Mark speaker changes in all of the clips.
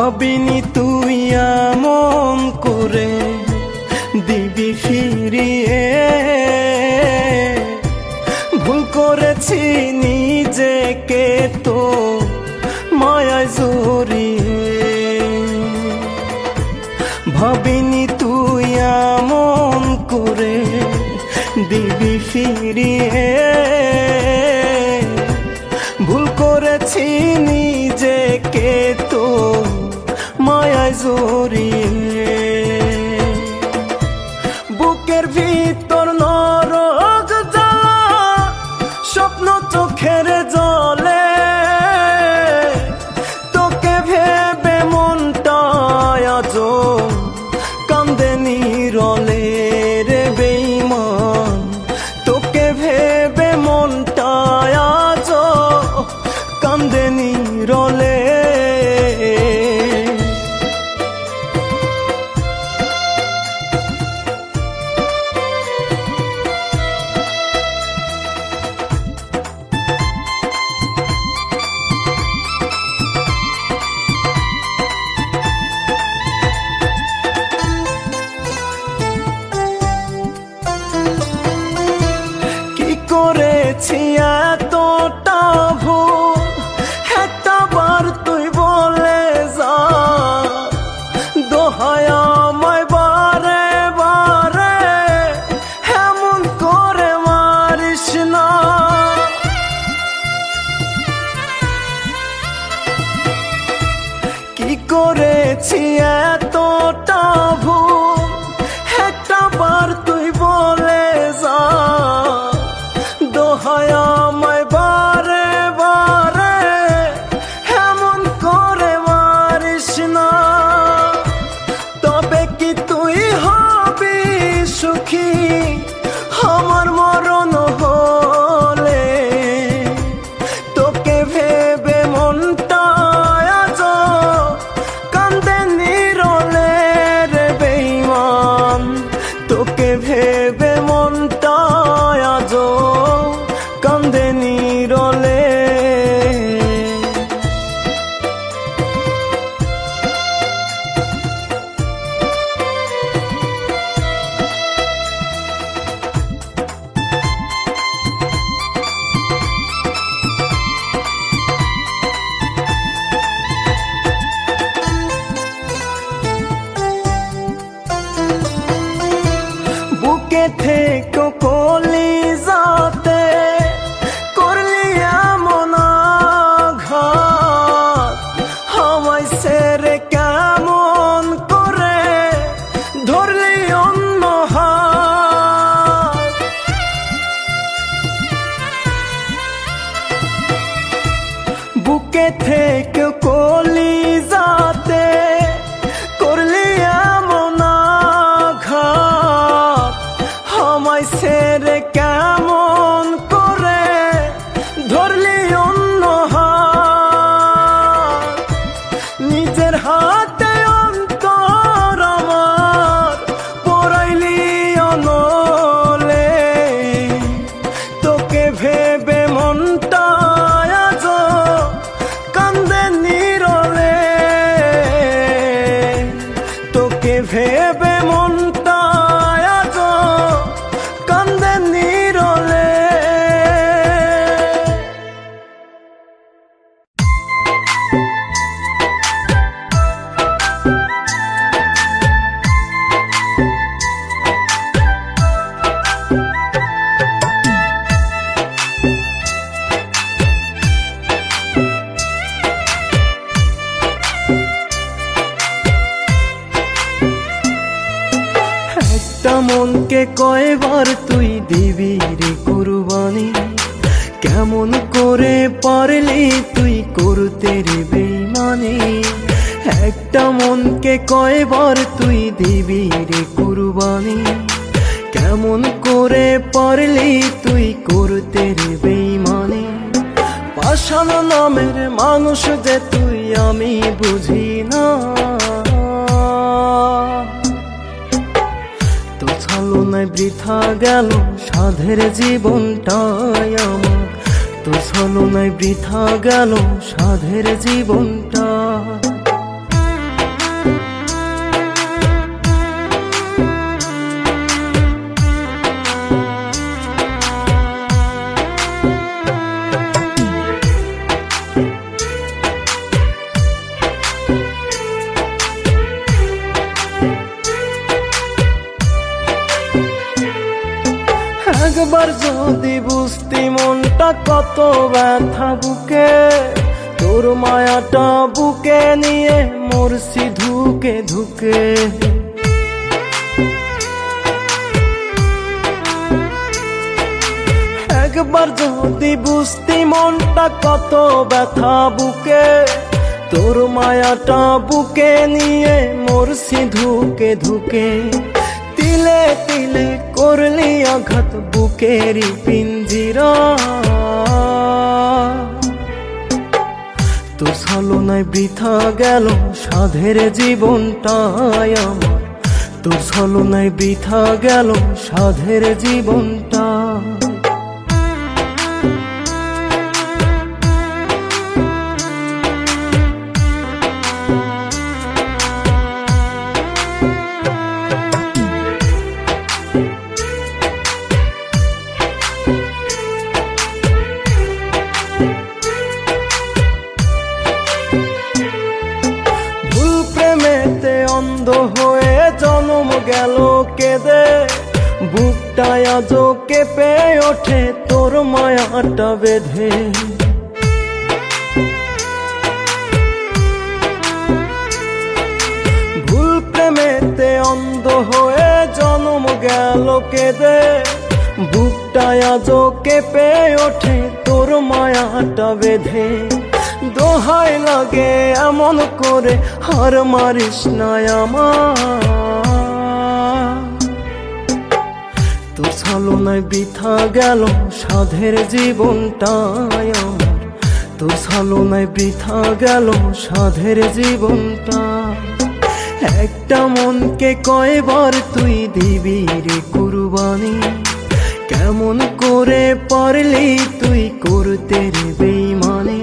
Speaker 1: ভাবিনি তুই এমন করে দিবি ফিরিয়ে, ভুল করেছি নিজেকে তো মায়ায় জড়িয়ে। ভাবিনি তুই এমন করে দিবি ফিরিয়ে, ভুল করেছি নিজেকে তো মায়ায় জড়িয়ে। বুকের ভিতর নরক জ্বালা, স্বপ্ন চোখের জলে, তোকে ভেবে মনটা আজো কান্দে নিরলে রে বেঈমান। তোকে ভেবে মনটা আজো কান্দে নিরলে। করেছি এতটা ভুল, একটা বার তুই বলে যা, দোহাই আমায় বারে বারে এমন করে মারিস না। কি করেছি এতটা ভুল, একটা বার তুই বলে যা, দোহাই আমায় বারে বারে এমন করে মারিস না। তবে কি তুই হবি সুখী আমার মরণ হলে, তোকে ভেবে মনটা আজো কান্দে নিরলে রে বেঈমান। তোকে ভেবে মনটা আজো কান্দে নিরলে। বুকে থেকে কলিজাতে করলি এমন আঘাত, আমায় ছেড়ে কেমন করে ধরলি অন্য হাত। বুকে থেকে কলিজাতে করলি এমন আঘাত, আমায় ছেড়ে কেমন করে ধরলি অন্য হাত। নিজের হাতে অন্তর আমার পড়াইলি অনলে, তোকে ভেবে মনটা আজো কান্দে নিরলে। তোকে ভেবে মনটা আজো কান্দে নিরলে। একটা মনকে কয়বার তুই দিবি রে কুরবানি, কেমন করে পারলি তুই করতে রে বেঈমানি। একটা মনকে কয়বার তুই দিবি রে কুরবানি, কেমন করে পারলি তুই করতে রে বেঈমানি। পাষাণ নামের মানুষ যে তুই আমি বুঝি না, তো ছলনায় বৃথা গেল সাধের জীবনটাই আমার, তো ছলনায় বৃথা গেল সাধের জীবনটা। একবার যদি বুঝতি মনটা কত ব্যথা বুকে, তোর মায়াটা বুকে নিয়ে মরছি ধুকে ধুকে। একবার যদি বুঝতি মনটা কত ব্যথা বুকে, তোর মায়াটা বুকে নিয়ে মরছি ধুকে ধুকে। তিলে তিলে করলি আঘাত বুকেরই পিঞ্জিরা, তোর ছলনায় বৃথা গেল সাধের জীবনটাই আমার, তোর ছলনায় বৃথা গেল সাধের জীবনটা। অন্ধ হয়ে জন্ম গেল কেঁদে, বুকটায় আজও কেঁপে ওঠে তোর মায়াটা বেঁধে। ভুল প্রেমেতে অন্ধ হয়ে জন্ম গেল কেঁদে, বুকটায় আজও কেঁপে ওঠে তোর মায়াটা বেঁধে। দোহাই লাগে এমন করে হার মারিস না আমার, তোর ছলনায় বৃথা গেল সাধের জীবনটাই আমার, তোর ছলনায় বৃথা গেল সাধের জীবনটা। একটা মনকে কয়বার তুই দিবি রে কুরবানি, কেমন করে পারলি তুই করতে রে বেঈমানি।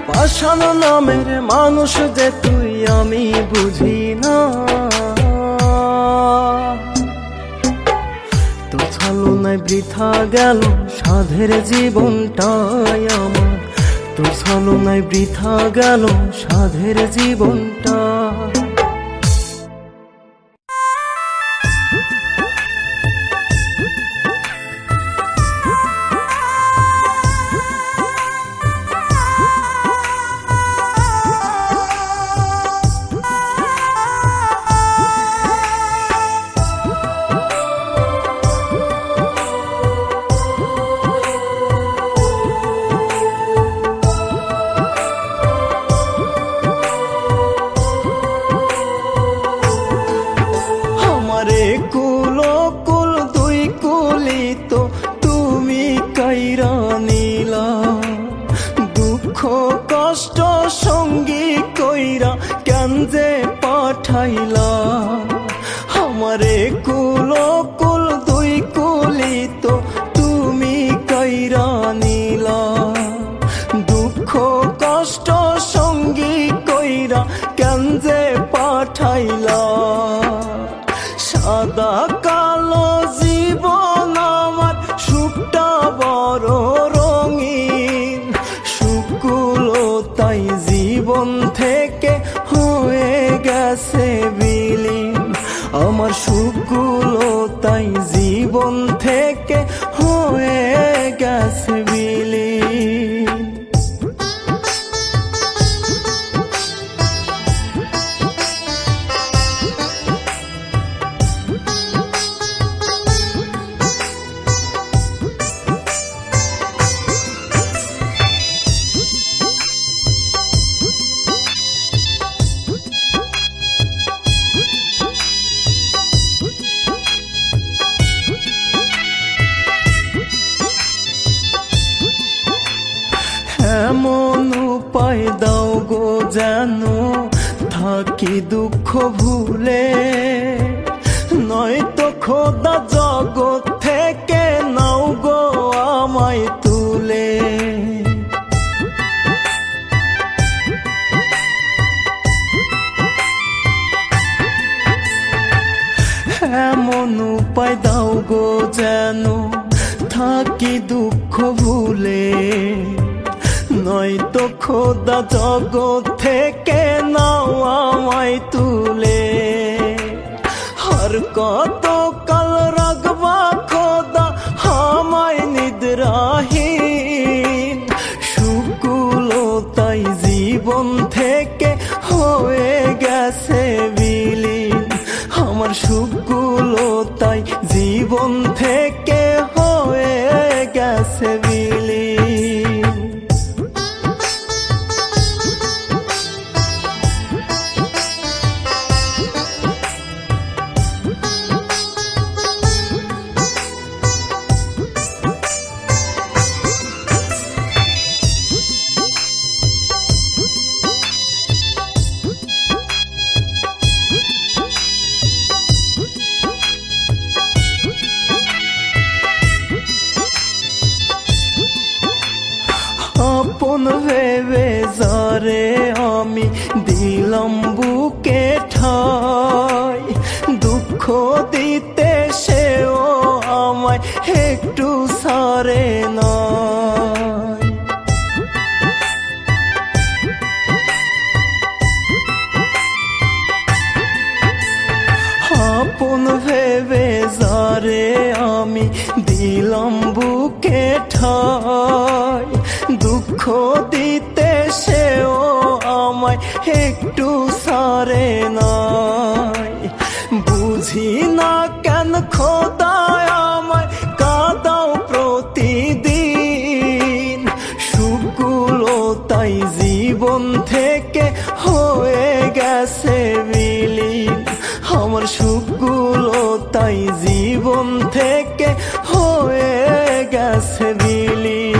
Speaker 1: পাষাণ নামের মানুষ যে তুই আমি বুঝি না, তোর ছলনায় বৃথা গেল সাধের জীবনটাই আমার, তোর ছলনায় বৃথা গেল সাধের জীবনটা। কষ্ট সঙ্গী কইরা কেন যে পাঠাইলা, আমারে কুলো কুল দুই কুলি তো তুমি কইরা নিলা। দুঃখ কষ্ট সঙ্গী কইরা কেন যে পাঠাইলা, সাদা কালো জীবন আমার সুখটা বড় রঙিন, সুখগুলো তাই জীবন থেকে হয়ে গেছে বিলীন, আমার সুখগুলো তাই জীবন থেকে হয়ে গেছে বিলীন। এমন উপায় দাও গো যেন থাকি দুঃখ ভুলে, নয়তো খোদা জগৎ থেকে নাও গো আমায় তুলে। এমন উপায় দাও গো যেন থাকি দুঃখ ভুলে, নয়তো খোদা জগৎ থেকে নাও আমায় তুলে। আর কত কাল রাখবা খোদা নিদ্রাহীন, সুখগুলো তাই জীবন থেকে হয়ে গেছে বিলীন। আমার সুখগুলো তাই জীবন থেকে হয়ে গেছে বিলীন। আপন ভেবে যারে আমি দিলাম বুকে ঠাই, দুঃখ দিতে সেও আমায় একটু ছাড়ে নাই। আপন ভেবে যারে আমি দিলাম বুকে ঠাই, দুঃখ দিতে সেও আমায় একটু ছাড়ে নাই। বুঝি না কেন খোদায় আমায় কাঁদাও প্রতিদিন, সুখগুলো তাই জীবন থেকে হয়ে গেছে বিলীন। আমার সুখগুলো তাই জীবন থেকে হয়ে গেছে বিলীন।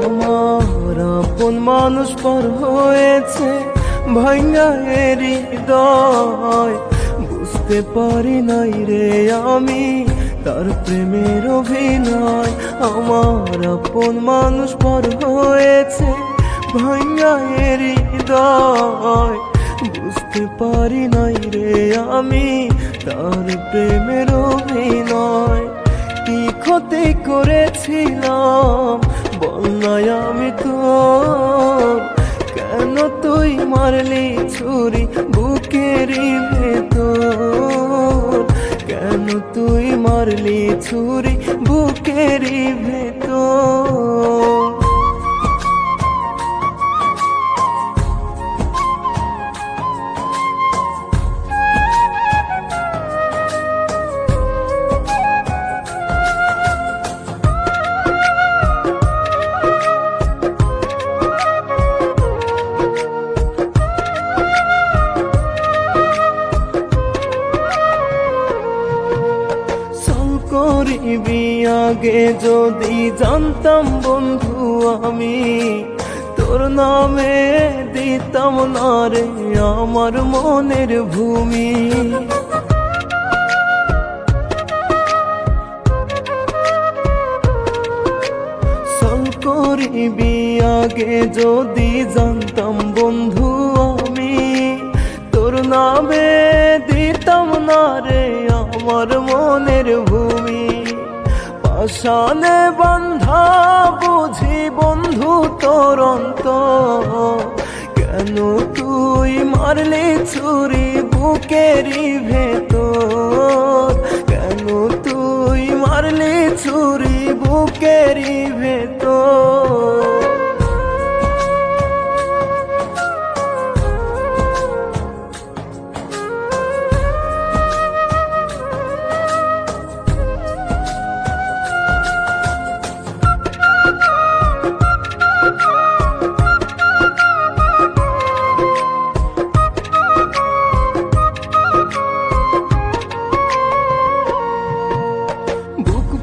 Speaker 1: আমার আপন মানুষ পর হয়েছে ভাঙা হৃদয়, বুঝতে পারি নাই রে আমি তার প্রেমের অভিনয়। আমার আপন মানুষ পর হয়েছে ভাঙা হৃদয়, বুঝতে পারি নাই রে আমি তার প্রেমের অভিনয়। কি ক্ষতি করেছিলাম বলনায় আমি তোর, কেন তুই মারলি ছুরি বুকেরই ভেতর, কেন তুই মারলি ছুরি বুকেরই ভেতর। করিবি আগে যদি জানতাম বন্ধু আমি, তোর নামে দিতাম না রে আমার মনের ভূমি। করিবি আগে যদি জানতাম বন্ধু আমি, তোর নামে দিতাম না রে আমার মনের ভূমি। পাষাণে বান্ধা বুঝি বন্ধু তোর অন্তর, কেন তুই মারলি ছুরি বুকেরই ভেতর, কেন তুই মারলি ছুরি বুকেরই ভেতর।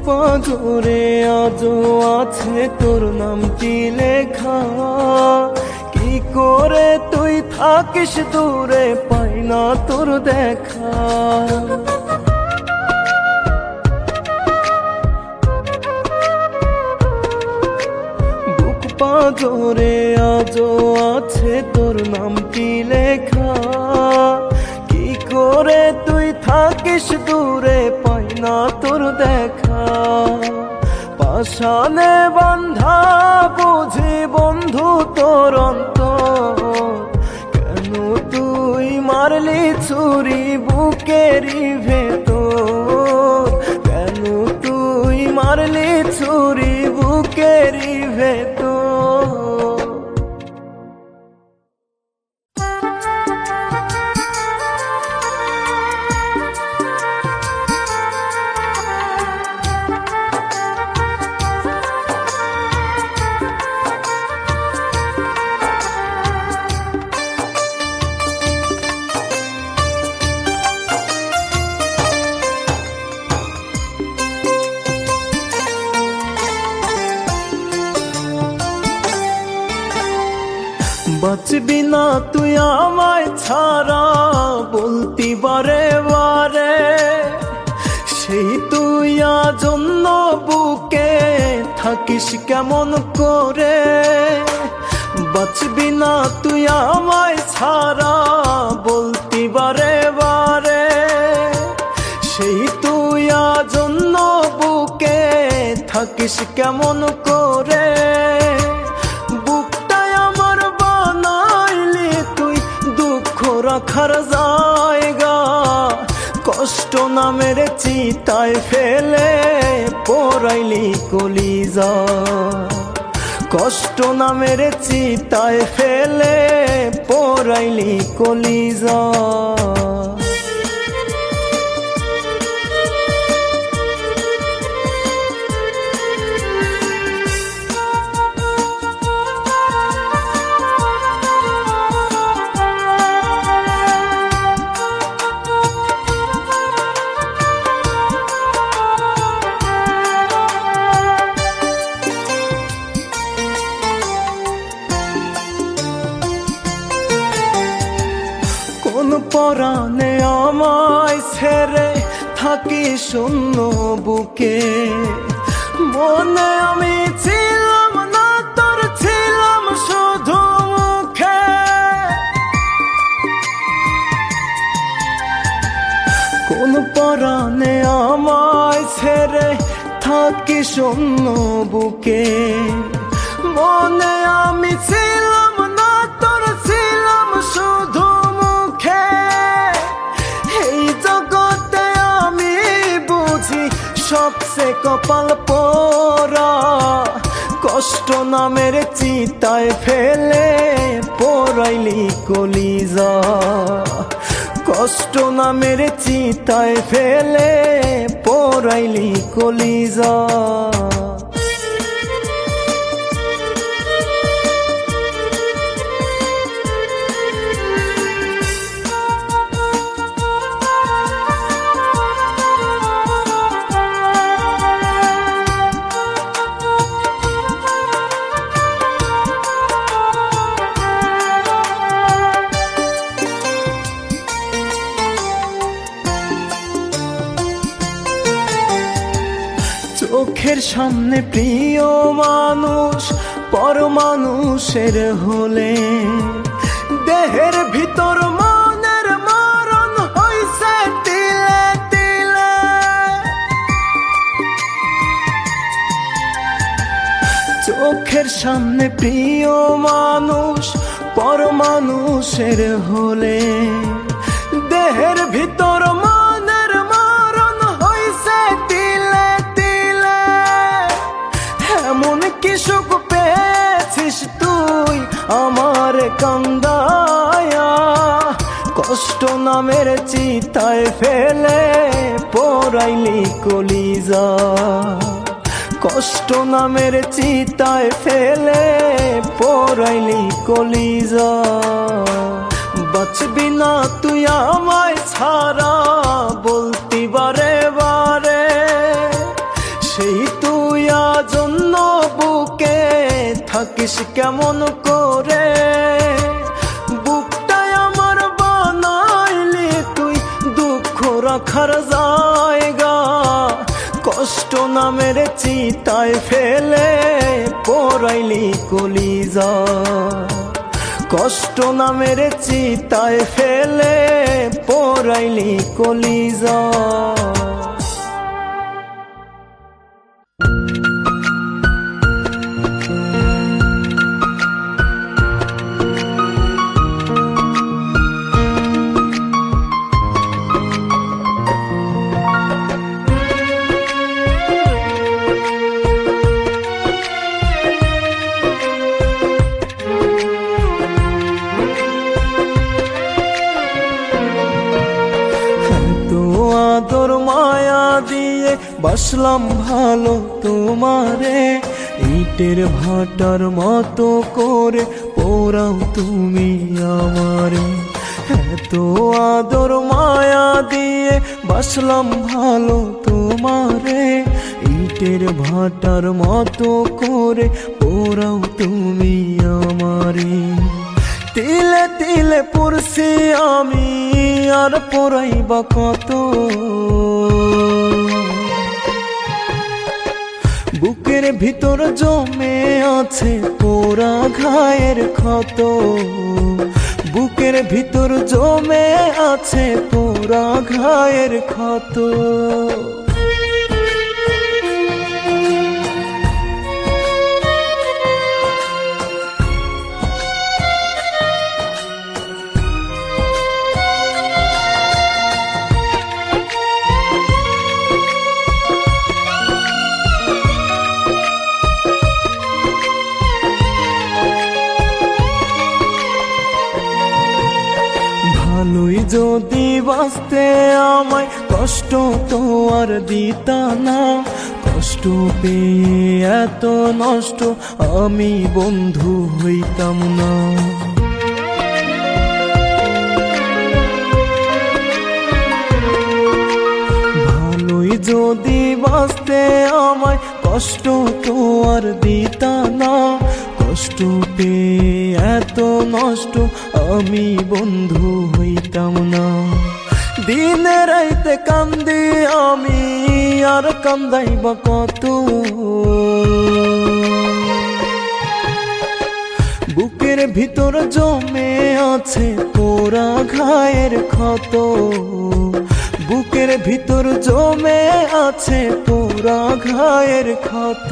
Speaker 1: পাঁজরে আজও আছে তোর নামটি লেখা, কি করে তুই থাকিস দূরে পাই না তোর দেখা। বুক পাঁজরে আজও আছে তোর নামটি লেখা। কি করে তুই থাকিস দূরে, পাই না তোর দেখা। পাশানে বান্ধা বুঝি বন্ধু তোর অন্তর, কেন তুই মারলি ছুরি বুকেরই ভেতর, কেন তুই মারলি ছুরি বুকেরই ভেতর। বাঁচবি না তুই আমায় ছাড়া বলতি বারে বারে, সেই তুই আজন্য বুকে থাকিস কেমন করে। বাঁচবি না তুই আমায় ছাড়া বলতি বারে বারে, সেই তুই আজন্য বুকে থাকিস কেমন করে। রাখার জায়গা কষ্ট নামের চিতায় ফেলে পোড়াইলি কলিজা, কষ্ট নামের চিতায় ফেলে পোড়াইলি কলিজা। কোন পরাণে আমায় ছেড়ে থাকি শূন্য বুকে, মনে আমি ছিলাম না তোর, ছিলাম শুধু মুখে। কোন পরাণে আমায় ছেড়ে থাকি শূন্য বুকে, মনে আমি ছিলাম না তোর, ছিলাম শুধু। সবচেয়ে কপাল পোড়া কষ্ট নামের চিতায় ফেলে পোড়াইলি কলিজা, কষ্ট নামের চিতায় ফেলে পোড়াইলি কলিজা। চোখের সামনে প্রিয় মানুষ পর মানুষের হলে, দেহের ভিতর মনের মরণ হইছে তিলে তিলে। চোখের সামনে প্রিয় মানুষ পর মানুষের হলে, দেহের ভিতর মনের মরণ হইছে তিলে তিলে। এমন কি সুখ পেয়েছিস তুই আমার কান্দায়া, কষ্ট নামের চিতায় ফেলে পোড়াইলি কলিজা, কষ্ট নামের চিতায় ফেলে পোড়াইলি কলিজা। বাঁচবি না তুই আমায় ছাড়া বলতি বারে বারে, সেই তুই আজন্য বুকে থাকিস কেমন করে। বুকটাই আমার বানাইলি তুই দুঃখ রাখার জায়গা, কষ্ট নামের চিতায় ফেলে পোড়াইলি কলিজা। কষ্ট নামের চিতায় ফেলে পোড়াইলি কলিজা। আদর মায়া দিয়ে বাসলাম ভালো তোমারে, ইটের ভাটার মতো করে পোড়াও তুমি আমারে। এত আদর মায়া দিয়ে বাসলাম ভালো তোমারে, ইটের ভাটার মতো করে পোড়াও তুমি আমারে। তিলে তিলে পড়ছি আমি আর পড়াইবা কত, বুকের ভিতর জমে আছে পোড়া ঘায়ের ক্ষত, বুকের ভিতর জমে আছে পোড়া ঘায়ের ক্ষত। ভালোই যদি বাঁচতে আমায় কষ্ট তো আর দিতা না, কষ্ট পেয়ে এত নষ্ট আমি বন্ধু হইতাম না। ভালোই যদি বাঁচতে আমায় কষ্ট তো আর দিতা না, কষ্ট পেয়ে এত নষ্ট আমি বন্ধু হইতাম না। দিনে রাইতে কান্দি আমি আর কান্দাইবা কত, বুকের ভিতর জমে আছে পোড়া ঘায়ের ক্ষত, বুকের ভিতর জমে আছে পোড়া ঘায়ের ক্ষত।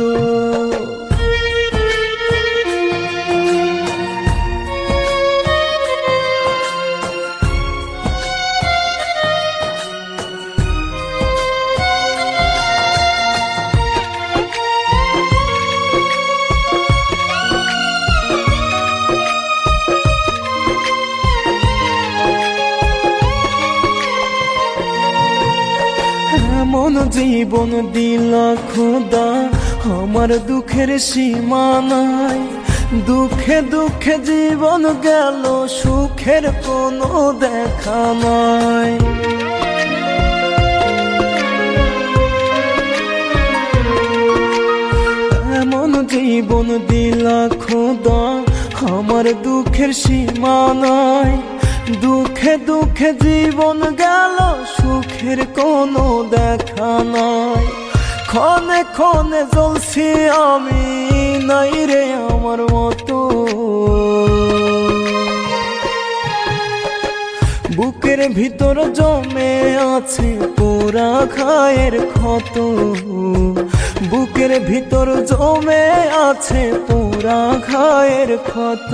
Speaker 1: এমন জীবন দিলা খোদা আমার দুঃখের সীমা নাই, দুঃখে দুঃখে জীবন গেল সুখের কোনো দেখা নাই। এমন জীবন দিলা খোদা আমার দুঃখের সীমা নাই, দুঃখে দুঃখে জীবন গেল সুখের কোনো দেখা নাই। ক্ষণে ক্ষণে জ্বলছি আমি নাই রে আমার মতো, বুকের ভিতর জমে আছে পোড়া ঘায়ের ক্ষত, বুকের ভিতর জমে আছে পোড়া ঘায়ের ক্ষত।